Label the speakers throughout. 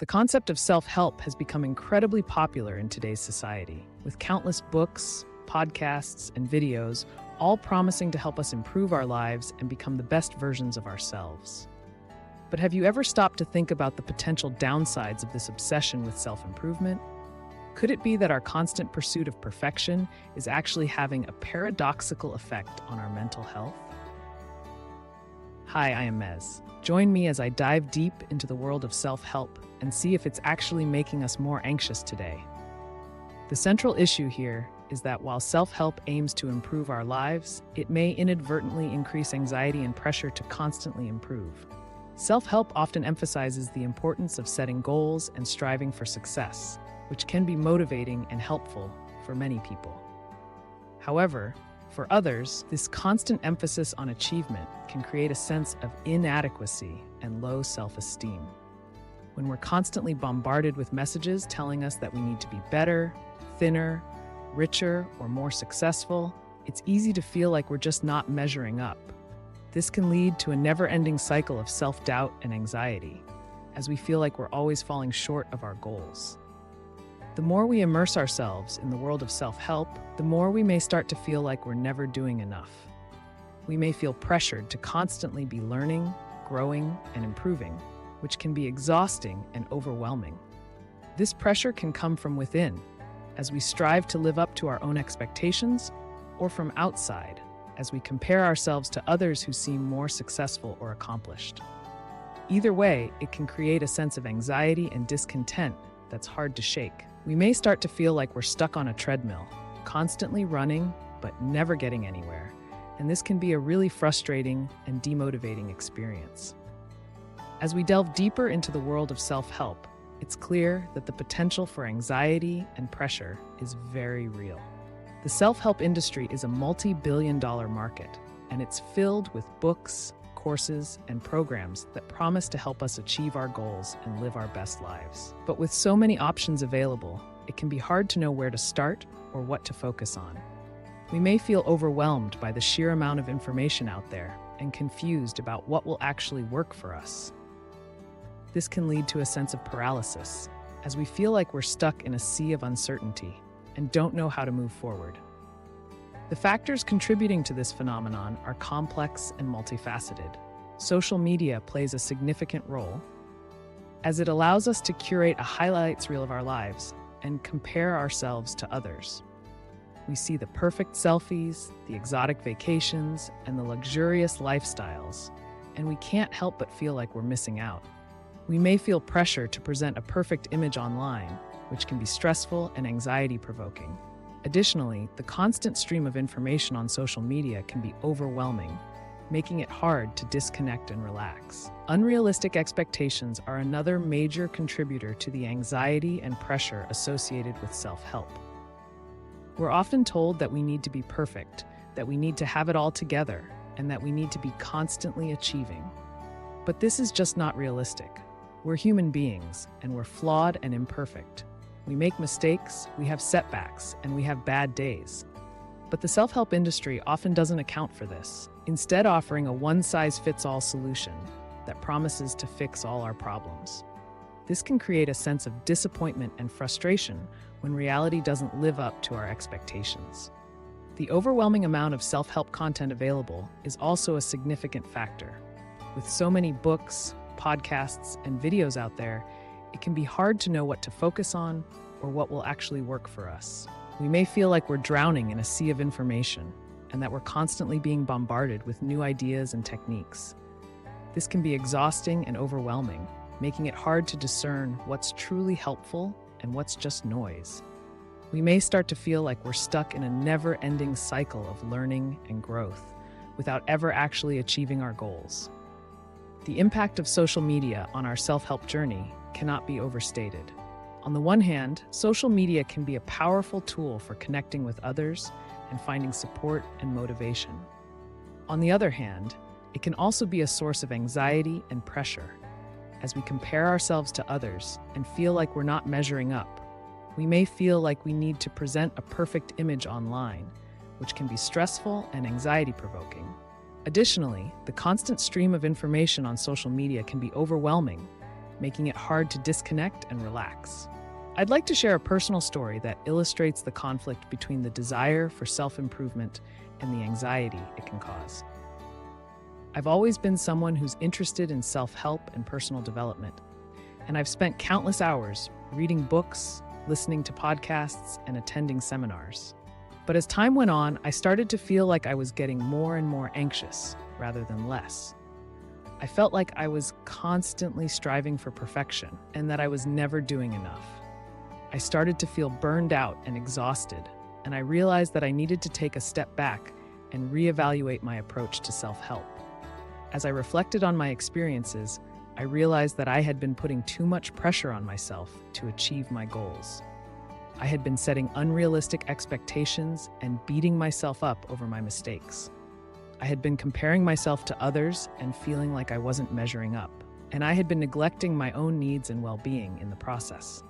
Speaker 1: The concept of self-help has become incredibly popular in today's society, with countless books, podcasts, and videos, all promising to help us improve our lives and become the best versions of ourselves. But have you ever stopped to think about the potential downsides of this obsession with self-improvement? Could it be that our constant pursuit of perfection is actually having a paradoxical effect on our mental health? Hi, I am Mez. Join me as I dive deep into the world of self-help and see if it's actually making us more anxious today. The central issue here is that while self-help aims to improve our lives, it may inadvertently increase anxiety and pressure to constantly improve. Self-help often emphasizes the importance of setting goals and striving for success, which can be motivating and helpful for many people. However, for others, this constant emphasis on achievement can create a sense of inadequacy and low self-esteem. When we're constantly bombarded with messages telling us that we need to be better, thinner, richer, or more successful, it's easy to feel like we're just not measuring up. This can lead to a never-ending cycle of self-doubt and anxiety, as we feel like we're always falling short of our goals. The more we immerse ourselves in the world of self-help, the more we may start to feel like we're never doing enough. We may feel pressured to constantly be learning, growing, and improving, which can be exhausting and overwhelming. This pressure can come from within, as we strive to live up to our own expectations, or from outside, as we compare ourselves to others who seem more successful or accomplished. Either way, it can create a sense of anxiety and discontent that's hard to shake. We may start to feel like we're stuck on a treadmill, constantly running, but never getting anywhere, and this can be a really frustrating and demotivating experience. As we delve deeper into the world of self-help, it's clear that the potential for anxiety and pressure is very real. The self-help industry is a multi-billion-dollar market, and it's filled with books, courses, and programs that promise to help us achieve our goals and live our best lives. But with so many options available, it can be hard to know where to start or what to focus on. We may feel overwhelmed by the sheer amount of information out there and confused about what will actually work for us. This can lead to a sense of paralysis, as we feel like we're stuck in a sea of uncertainty and don't know how to move forward. The factors contributing to this phenomenon are complex and multifaceted. Social media plays a significant role, as it allows us to curate a highlights reel of our lives and compare ourselves to others. We see the perfect selfies, the exotic vacations, and the luxurious lifestyles, and we can't help but feel like we're missing out. We may feel pressure to present a perfect image online, which can be stressful and anxiety-provoking. Additionally, the constant stream of information on social media can be overwhelming, making it hard to disconnect and relax. Unrealistic expectations are another major contributor to the anxiety and pressure associated with self-help. We're often told that we need to be perfect, that we need to have it all together, and that we need to be constantly achieving. But this is just not realistic. We're human beings, and we're flawed and imperfect. We make mistakes, we have setbacks, and we have bad days. But the self-help industry often doesn't account for this, instead offering a one-size-fits-all solution that promises to fix all our problems. This can create a sense of disappointment and frustration when reality doesn't live up to our expectations. The overwhelming amount of self-help content available is also a significant factor. With so many books, podcasts, and videos out there, it can be hard to know what to focus on or what will actually work for us. We may feel like we're drowning in a sea of information and that we're constantly being bombarded with new ideas and techniques. This can be exhausting and overwhelming, making it hard to discern what's truly helpful and what's just noise. We may start to feel like we're stuck in a never-ending cycle of learning and growth without ever actually achieving our goals. The impact of social media on our self-help journey cannot be overstated. On the one hand, social media can be a powerful tool for connecting with others and finding support and motivation. On the other hand, it can also be a source of anxiety and pressure. As we compare ourselves to others and feel like we're not measuring up, we may feel like we need to present a perfect image online, which can be stressful and anxiety-provoking. Additionally, the constant stream of information on social media can be overwhelming, making it hard to disconnect and relax. I'd like to share a personal story that illustrates the conflict between the desire for self-improvement and the anxiety it can cause. I've always been someone who's interested in self-help and personal development, and I've spent countless hours reading books, listening to podcasts, and attending seminars. But as time went on, I started to feel like I was getting more and more anxious rather than less. I felt like I was constantly striving for perfection and that I was never doing enough. I started to feel burned out and exhausted, and I realized that I needed to take a step back and reevaluate my approach to self-help. As I reflected on my experiences, I realized that I had been putting too much pressure on myself to achieve my goals. I had been setting unrealistic expectations and beating myself up over my mistakes. I had been comparing myself to others and feeling like I wasn't measuring up, and I had been neglecting my own needs and well-being in the process.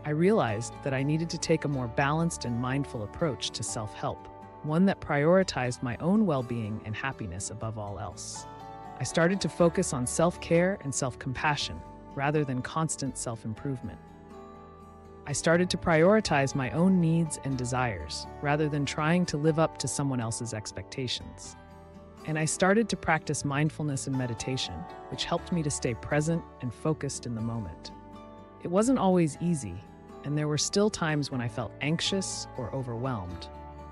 Speaker 1: I realized that I needed to take a more balanced and mindful approach to self-help, one that prioritized my own well-being and happiness above all else. I started to focus on self-care and self-compassion rather than constant self-improvement. I started to prioritize my own needs and desires rather than trying to live up to someone else's expectations. And I started to practice mindfulness and meditation, which helped me to stay present and focused in the moment. It wasn't always easy, and there were still times when I felt anxious or overwhelmed.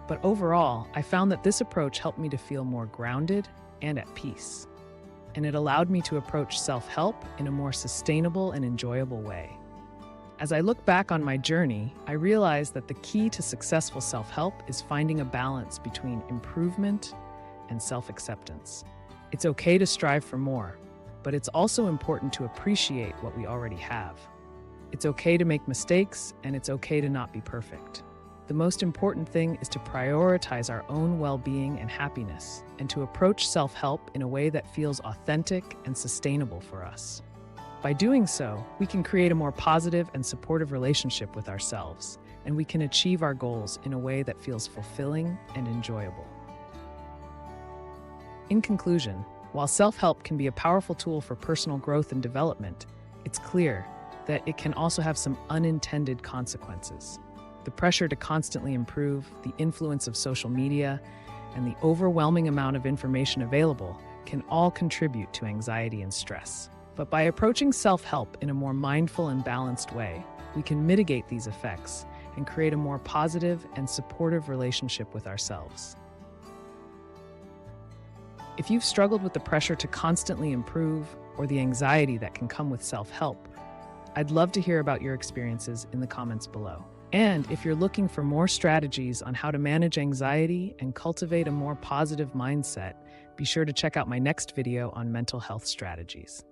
Speaker 1: But overall, I found that this approach helped me to feel more grounded and at peace. And it allowed me to approach self-help in a more sustainable and enjoyable way. As I look back on my journey, I realized that the key to successful self-help is finding a balance between improvement and self-acceptance. It's okay to strive for more, but it's also important to appreciate what we already have. It's okay to make mistakes, and it's okay to not be perfect. The most important thing is to prioritize our own well-being and happiness, and to approach self-help in a way that feels authentic and sustainable for us. By doing so, we can create a more positive and supportive relationship with ourselves, and we can achieve our goals in a way that feels fulfilling and enjoyable. In conclusion, while self-help can be a powerful tool for personal growth and development, it's clear that it can also have some unintended consequences. The pressure to constantly improve, the influence of social media, and the overwhelming amount of information available can all contribute to anxiety and stress. But by approaching self-help in a more mindful and balanced way, we can mitigate these effects and create a more positive and supportive relationship with ourselves. If you've struggled with the pressure to constantly improve or the anxiety that can come with self-help, I'd love to hear about your experiences in the comments below. And if you're looking for more strategies on how to manage anxiety and cultivate a more positive mindset, be sure to check out my next video on mental health strategies.